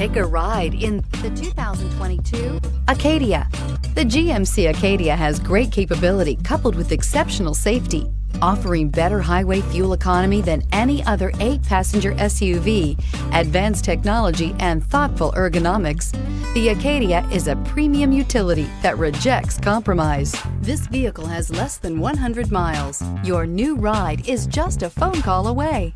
Take a ride in the 2022 Acadia. The GMC Acadia has great capability coupled with exceptional safety, offering better highway fuel economy than any other 8-passenger SUV, advanced technology, and thoughtful ergonomics. The Acadia is a premium utility that rejects compromise. This vehicle has less than 100 miles. Your new ride is just a phone call away.